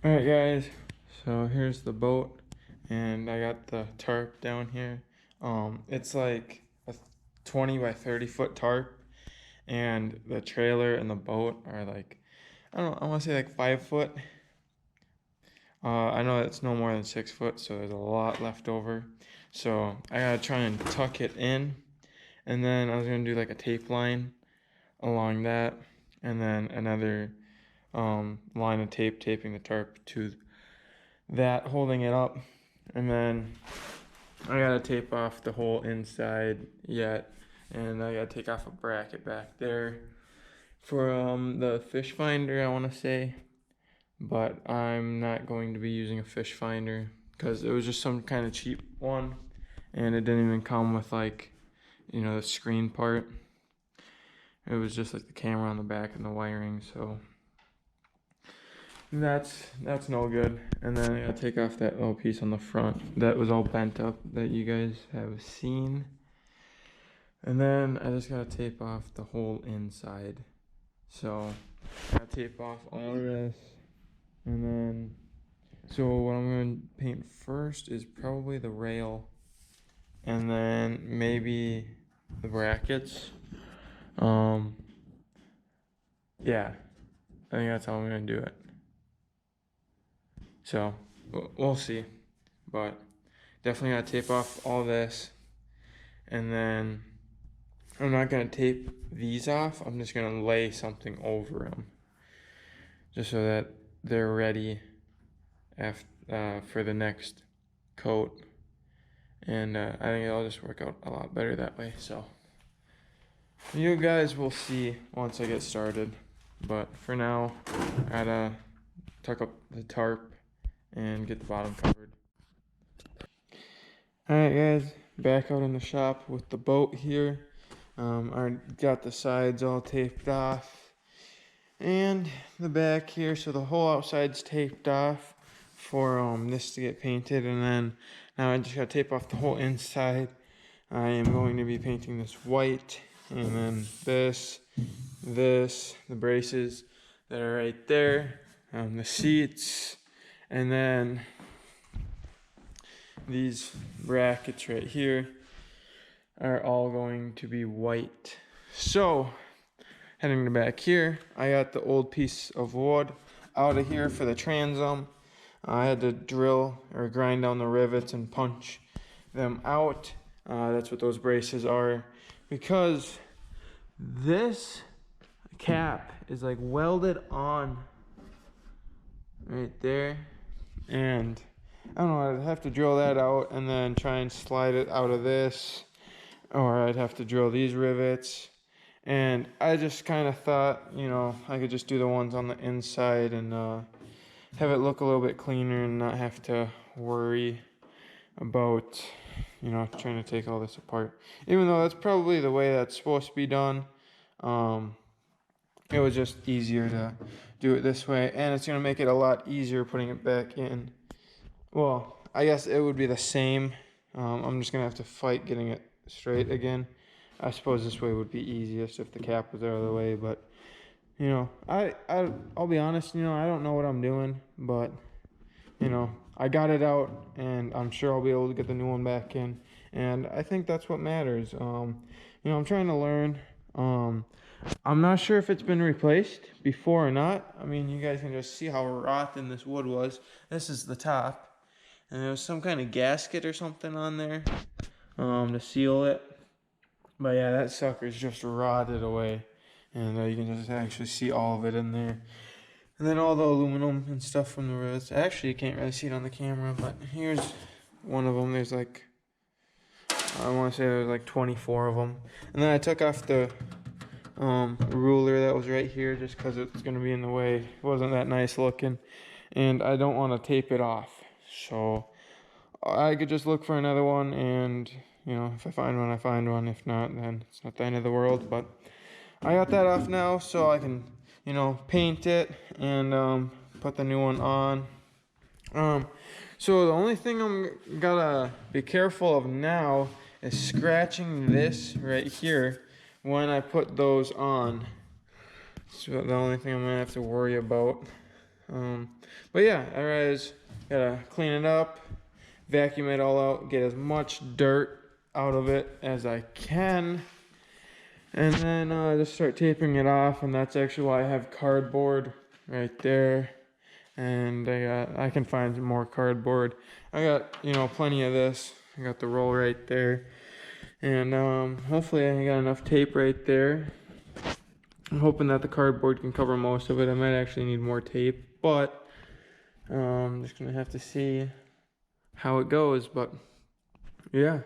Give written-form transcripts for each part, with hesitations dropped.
Alright guys, so here's the boat and I got the tarp down here. It's like a 20 by 30 foot tarp, and the trailer and the boat are like, I don't know, I want to say like 5 foot. I know it's no more than 6 foot, so there's a lot left over. So I gotta try and tuck it in, and then I was gonna do like a tape line along that, and then another line of tape taping the tarp to that holding it up, and then I gotta tape off the whole inside yet, and I gotta take off a bracket back there for the fish finder, I want to say, but I'm not going to be using a fish finder because it was just some kind of cheap one, and it didn't even come with like, the screen part. It was just like the camera on the back and the wiring, so that's no good. And then I gotta take off that little piece on the front that was all bent up that you guys have seen. And then I just gotta tape off the whole inside. So I gotta tape off all of this. And then, so what I'm gonna paint first is probably the rail, and then maybe the brackets. Yeah, I think that's how I'm gonna do it. So we'll see, but definitely gotta tape off all this, and then I'm not gonna tape these off. I'm just gonna lay something over them, just so that they're ready for the next coat. And I think it'll just work out a lot better that way. So you guys will see once I get started. But for now, I gotta tuck up the tarp and get the bottom covered. Alright guys, back out in the shop with the boat here. I got the sides all taped off and the back here, so the whole outside's taped off for this to get painted, and then now I just gotta tape off the whole inside. I am going to be painting this white, and then this, the braces that are right there, the seats, and then these brackets right here are all going to be white. So heading to back here, I got the old piece of wood out of here for the transom. I had to drill or grind down the rivets and punch them out. That's what those braces are, because this cap is like welded on right there, and I don't know, I'd have to drill that out and then try and slide it out of this, or I'd have to drill these rivets. And I just kind of thought, I could just do the ones on the inside and have it look a little bit cleaner and not have to worry about, trying to take all this apart. Even though that's probably the way that's supposed to be done. It was just easier to do it this way, and it's gonna make it a lot easier putting it back in. Well, I guess it would be the same. I'm just gonna have to fight getting it straight again. I suppose this way would be easiest if the cap was out of the way, but I'll be honest, I don't know what I'm doing, but I got it out, and I'm sure I'll be able to get the new one back in, and I think that's what matters. I'm trying to learn. I'm not sure if it's been replaced before or not. I mean, you guys can just see how rotten this wood was. This is the top, and there was some kind of gasket or something on there to seal it. But yeah, that sucker's just rotted away, and you can just actually see all of it in there. And then all the aluminum and stuff from the rivets. Actually, you can't really see it on the camera, but here's one of them. There's like, I want to say there's like 24 of them. And then I took off the ruler that was right here just because it's going to be in the way. It wasn't that nice looking, and I don't want to tape it off. So I could just look for another one, and if I find one, I find one. If not, then it's not the end of the world. But I got that off now, so I can paint it and put the new one on. So the only thing I'm gotta be careful of now is scratching this right here when I put those on. So the only thing I'm gonna have to worry about. But yeah, otherwise, gotta clean it up, vacuum it all out, get as much dirt out of it as I can, and then just start taping it off. And that's actually why I have cardboard right there, and I can find some more cardboard. I got, you know, plenty of this. I got the roll right there, and hopefully I got enough tape right there. I'm hoping that the cardboard can cover most of it. I might actually need more tape, but I'm just gonna have to see how it goes. But yeah,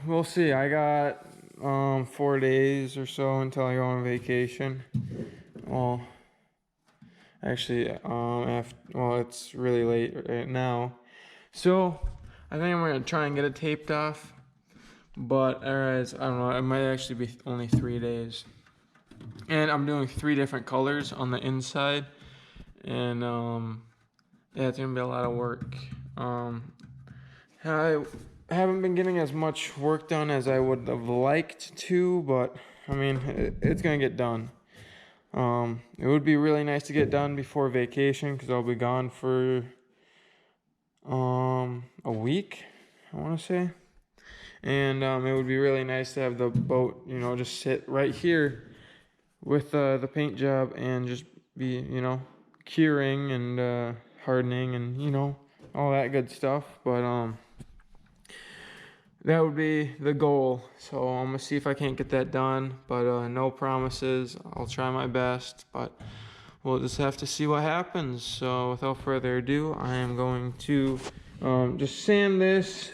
we'll see. I got 4 days or so until I go on vacation. Well, actually, well, it's really late right now, so I think I'm gonna try and get it taped off. But otherwise, I don't know. It might actually be only 3 days, and I'm doing 3 different colors on the inside, and yeah, it's gonna be a lot of work. I haven't been getting as much work done as I would have liked to, but I mean, it's gonna get done. It would be really nice to get done before vacation because I'll be gone for a week, I want to say. And it would be really nice to have the boat, you know, just sit right here with the paint job and just be, you know, curing and hardening and, you know, all that good stuff. But that would be the goal. So I'm gonna see if I can't get that done, but no promises. I'll try my best, but we'll just have to see what happens. So without further ado, I am going to just sand this.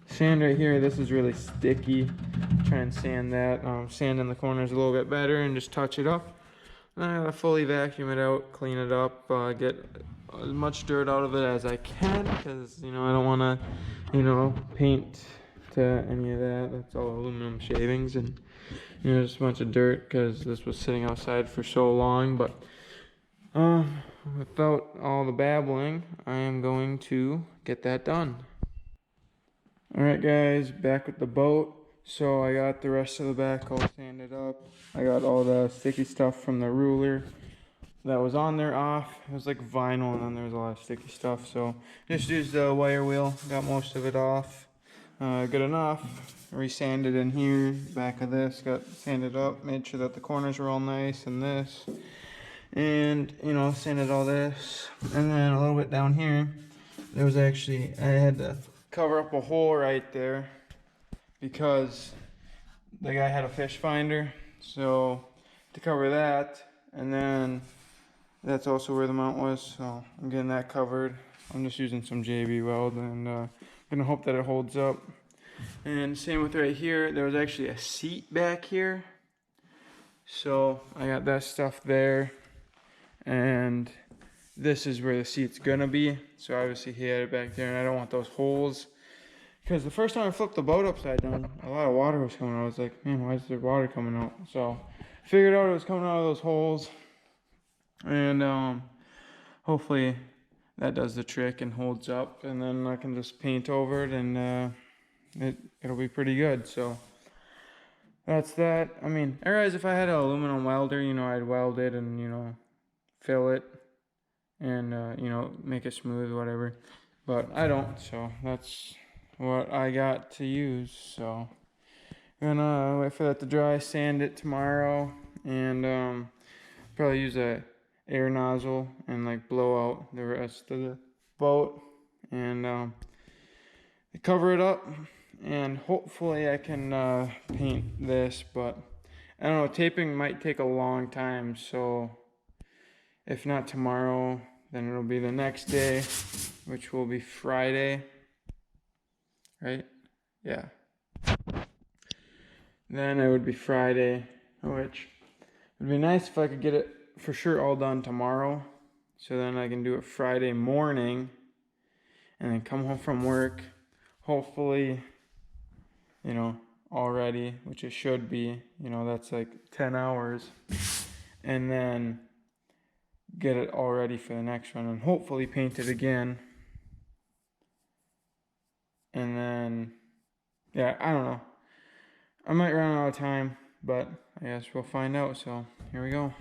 Sand right here, this is really sticky. Try and sand that. Sand in the corners a little bit better and just touch it up. And I gotta fully vacuum it out, clean it up, get as much dirt out of it as I can, because, you know, I don't wanna, you know, paint to any of that. That's all aluminum shavings and, you know, just a bunch of dirt because this was sitting outside for so long. But without all the babbling, I am going to get that done. Alright guys, back with the boat. So I got the rest of the back all sanded up. I got all the sticky stuff from the ruler that was on there off. It was like vinyl and then there was a lot of sticky stuff. So just used the wire wheel, got most of it off. Good enough. Resanded in here, back of this, got sanded up, made sure that the corners were all nice and this. And, you know, sanded all this. And then a little bit down here, there was actually, I had to cover up a hole right there because the guy had a fish finder. So to cover that, and then that's also where the mount was. So I'm getting that covered. I'm just using some JB weld and gonna hope that it holds up. And same with right here, there was actually a seat back here. So I got that stuff there. And this is where the seat's gonna be. So obviously he had it back there and I don't want those holes. Because the first time I flipped the boat upside down, a lot of water was coming out. I was like, man, why is there water coming out? So figured out it was coming out of those holes. And hopefully that does the trick and holds up. And then I can just paint over it and it'll be pretty good. So that's that. I mean, otherwise if I had an aluminum welder, you know, I'd weld it and, you know, fill it and you know, make it smooth, whatever. But I don't, so that's what I got to use. So I'm gonna wait for that to dry, sand it tomorrow, and probably use a air nozzle and like blow out the rest of the boat and cover it up, and hopefully I can paint this. But I don't know, taping might take a long time, so if not tomorrow, then it'll be the next day, which will be Friday, right? Yeah. Then it would be Friday, which would be nice if I could get it for sure all done tomorrow, so then I can do it Friday morning and then come home from work, hopefully, you know, all ready, which it should be, you know, that's like 10 hours, and then get it all ready for the next one and hopefully paint it again. And then, yeah, I don't know. I might run out of time, but I guess we'll find out. So here we go.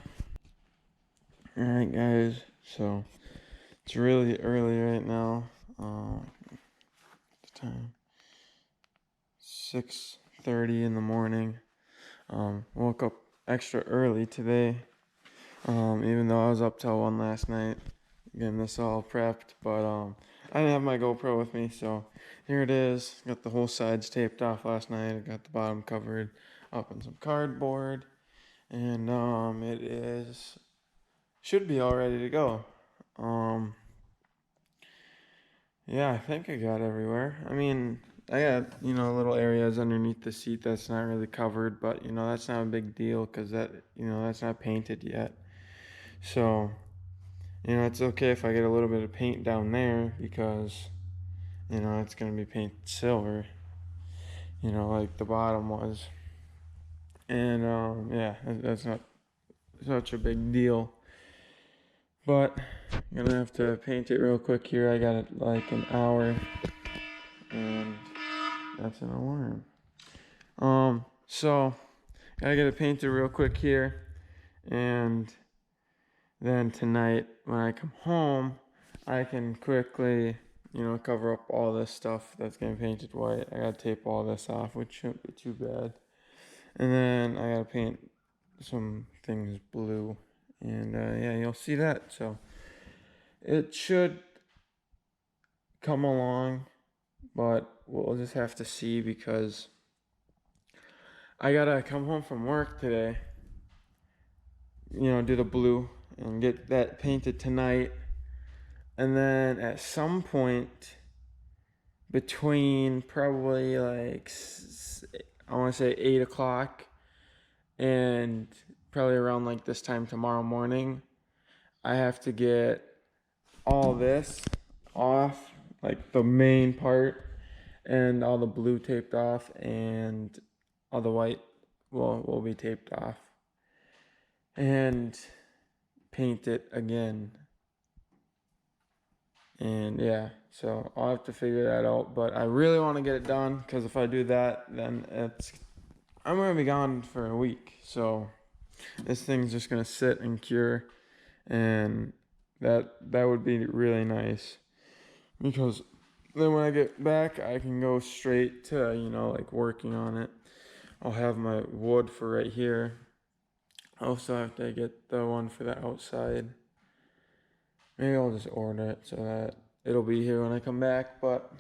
Alright guys, so it's really early right now. The time 6:30 in the morning. Woke up extra early today. Even though I was up till 1 last night getting this all prepped, but I didn't have my GoPro with me, so here it is. Got the whole sides taped off last night. I got the bottom covered up in some cardboard, and it is should be all ready to go. Yeah, I think I got everywhere. I mean, I got, little areas underneath the seat that's not really covered, but, that's not a big deal because that's not painted yet. So, it's okay if I get a little bit of paint down there because, it's going to be painted silver, like the bottom was. And, yeah, that's not such a big deal. But I'm going to have to paint it real quick here. I got it like an hour. And that's an alarm. So gotta get it painted real quick here, and then tonight when I come home, I can quickly, cover up all this stuff that's getting painted white. I gotta tape all this off, which shouldn't be too bad. And then I gotta paint some things blue, and yeah, you'll see that. So it should come along, but we'll just have to see because I gotta come home from work today, do the blue and get that painted tonight. And then at some point between probably like, I want to say 8 o'clock and probably around like this time tomorrow morning, I have to get all this off, like the main part, and all the blue taped off, and all the white will be taped off, and paint it again. And yeah, so I'll have to figure that out, but I really want to get it done because if I do that, then I'm gonna be gone for a week. So this thing's just gonna sit and cure, and that would be really nice because then when I get back, I can go straight to like working on it. I'll have my wood for right here. I also have to get the one for the outside. Maybe I'll just order it so that it'll be here when I come back. But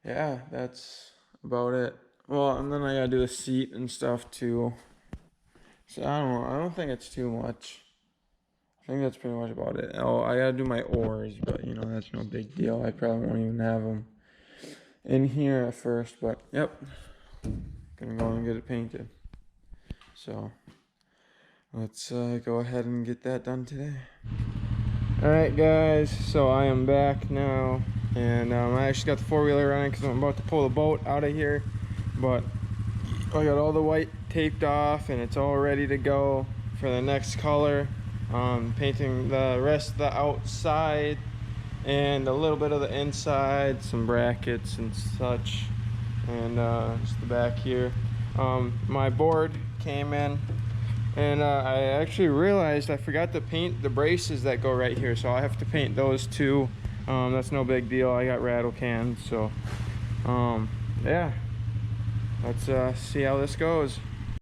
yeah, that's about it. Well, and then I gotta do the seat and stuff too. So I don't know. I don't think it's too much. I think that's pretty much about it. Oh, I gotta do my oars, but that's no big deal. I probably won't even have them in here at first. But yep, gonna go and get it painted. So let's go ahead and get that done today. Alright guys, so I am back now, and I actually got the four-wheeler running because I'm about to pull the boat out of here, but I got all the white taped off and it's all ready to go for the next color. Painting the rest of the outside and a little bit of the inside, some brackets and such, and just the back here. My board came in, and I actually realized I forgot to paint the braces that go right here, so I have to paint those too. That's no big deal. I got rattle cans, so yeah, let's see how this goes.